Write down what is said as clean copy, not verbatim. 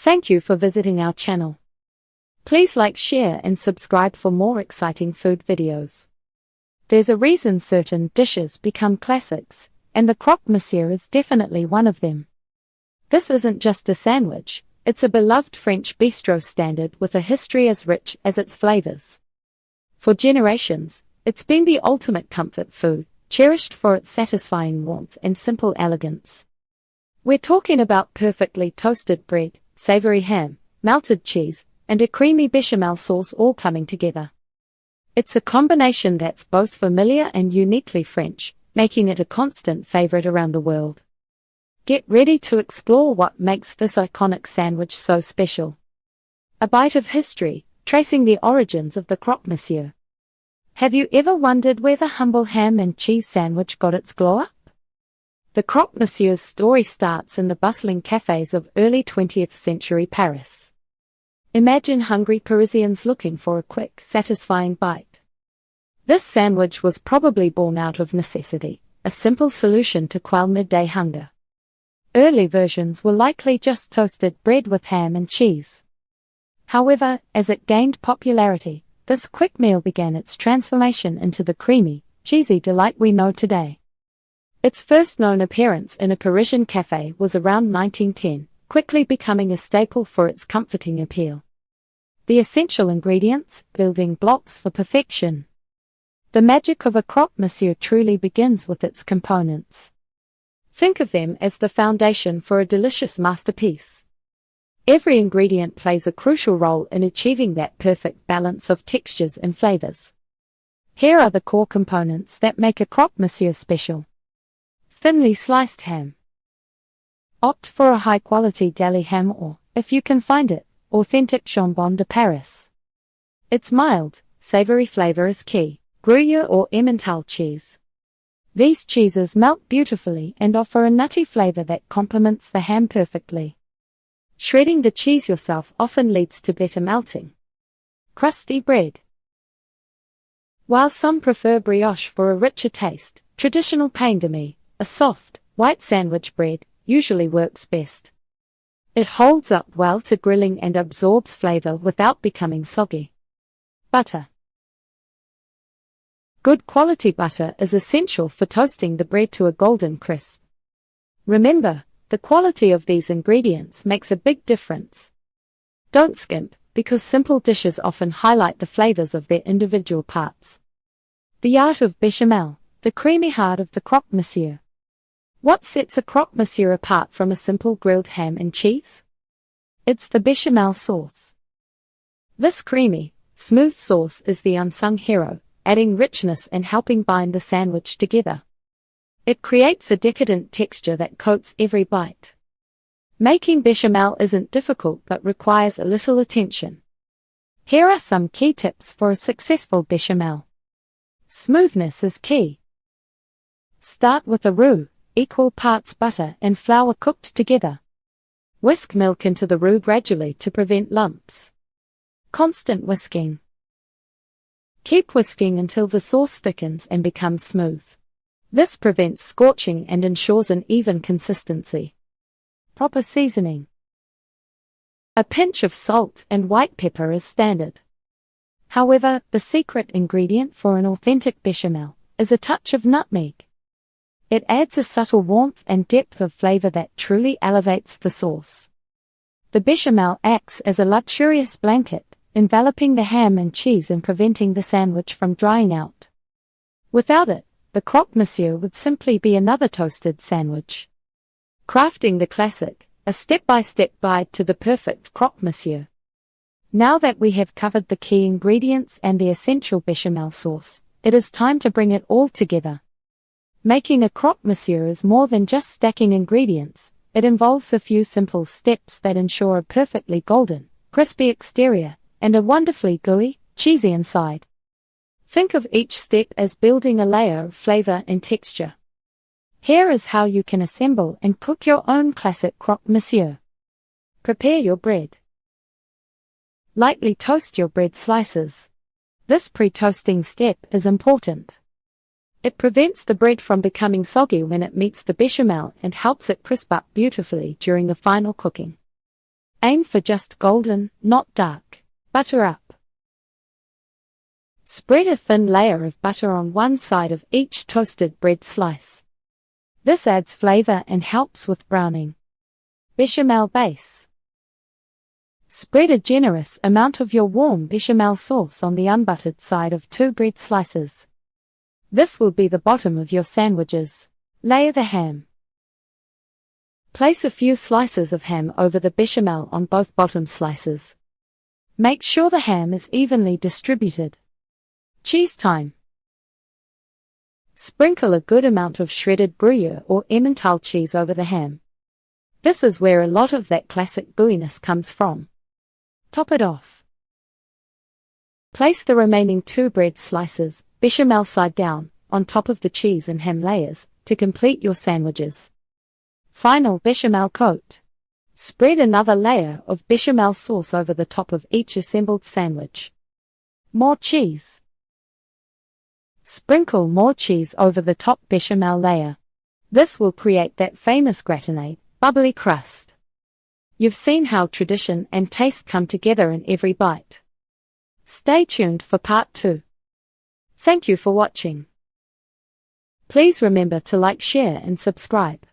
Thank you for visiting our channel. Please like, share and subscribe for more exciting food videos. There's a reason certain dishes become classics, and the Croque Monsieur is definitely one of them. This isn't just a sandwich, it's a beloved French bistro standard with a history as rich as its flavors. For generations, it's been the ultimate comfort food, cherished for its satisfying warmth and simple elegance. We're talking about perfectly toasted bread, savory ham, melted cheese, and a creamy bechamel sauce all coming together. It's a combination that's both familiar and uniquely French, making it a constant favorite around the world. Get ready to explore what makes this iconic sandwich so special. A bite of history, tracing the origins of the Croque Monsieur. Have you ever wondered where the humble ham and cheese sandwich got its glow up? The Croque Monsieur's story starts in the bustling cafés of early 20th century Paris. Imagine hungry Parisians looking for a quick, satisfying bite. This sandwich was probably born out of necessity, a simple solution to quell midday hunger. Early versions were likely just toasted bread with ham and cheese. However, as it gained popularity, this quick meal began its transformation into the creamy, cheesy delight we know today. Its first known appearance in a Parisian café was around 1910, quickly becoming a staple for its comforting appeal. The essential ingredients, building blocks for perfection. The magic of a Croque Monsieur truly begins with its components. Think of them as the foundation for a delicious masterpiece. Every ingredient plays a crucial role in achieving that perfect balance of textures and flavors. Here are the core components that make a Croque Monsieur special. Thinly sliced ham. Opt for a high-quality deli ham or, if you can find it, authentic jambon de Paris. Its mild, savory flavor is key. Gruyere or Emmental cheese. These cheeses melt beautifully and offer a nutty flavor that complements the ham perfectly. Shredding the cheese yourself often leads to better melting. Crusty bread. While some prefer brioche for a richer taste, traditional pain de mie, a soft, white sandwich bread, usually works best. It holds up well to grilling and absorbs flavor without becoming soggy. Butter. Good quality butter is essential for toasting the bread to a golden crisp. Remember, the quality of these ingredients makes a big difference. Don't skimp, because simple dishes often highlight the flavors of their individual parts. The art of Béchamel, the creamy heart of the Croque Monsieur. What sets a Croque Monsieur apart from a simple grilled ham and cheese? It's the Béchamel sauce. This creamy, smooth sauce is the unsung hero, adding richness and helping bind the sandwich together. It creates a decadent texture that coats every bite. Making bechamel isn't difficult but requires a little attention. Here are some key tips for a successful bechamel. Smoothness is key. Start with a roux, equal parts butter and flour cooked together. Whisk milk into the roux gradually to prevent lumps. Constant whisking. Keep whisking until the sauce thickens and becomes smooth. This prevents scorching and ensures an even consistency. Proper seasoning. A pinch of salt and white pepper is standard. However, the secret ingredient for an authentic bechamel is a touch of nutmeg. It adds a subtle warmth and depth of flavor that truly elevates the sauce. The bechamel acts as a luxurious blanket, enveloping the ham and cheese and preventing the sandwich from drying out. Without it, the Croque Monsieur would simply be another toasted sandwich. Crafting the classic, a step-by-step guide to the perfect Croque Monsieur. Now that we have covered the key ingredients and the essential bechamel sauce, it is time to bring it all together. Making a Croque Monsieur is more than just stacking ingredients, it involves a few simple steps that ensure a perfectly golden, crispy exterior, and a wonderfully gooey, cheesy inside. Think of each step as building a layer of flavor and texture. Here is how you can assemble and cook your own classic Croque Monsieur. Prepare your bread. Lightly toast your bread slices. This pre-toasting step is important. It prevents the bread from becoming soggy when it meets the bechamel and helps it crisp up beautifully during the final cooking. Aim for just golden, not dark. Butter up. Spread a thin layer of butter on one side of each toasted bread slice. This adds flavor and helps with browning. Bechamel base. Spread a generous amount of your warm bechamel sauce on the unbuttered side of 2 bread slices. This will be the bottom of your sandwiches. Layer the ham. Place a few slices of ham over the bechamel on both bottom slices. Make sure the ham is evenly distributed. Cheese time. Sprinkle a good amount of shredded Gruyere or Emmental cheese over the ham. This is where a lot of that classic gooiness comes from. Top it off. Place the remaining 2 bread slices, bechamel side down, on top of the cheese and ham layers, to complete your sandwiches. Final bechamel coat. Spread another layer of bechamel sauce over the top of each assembled sandwich. More cheese. Sprinkle more cheese over the top bechamel layer. This will create that famous gratinate, bubbly crust. You've seen how tradition and taste come together in every bite. Stay tuned for part 2. Thank you for watching. Please remember to like, share and subscribe.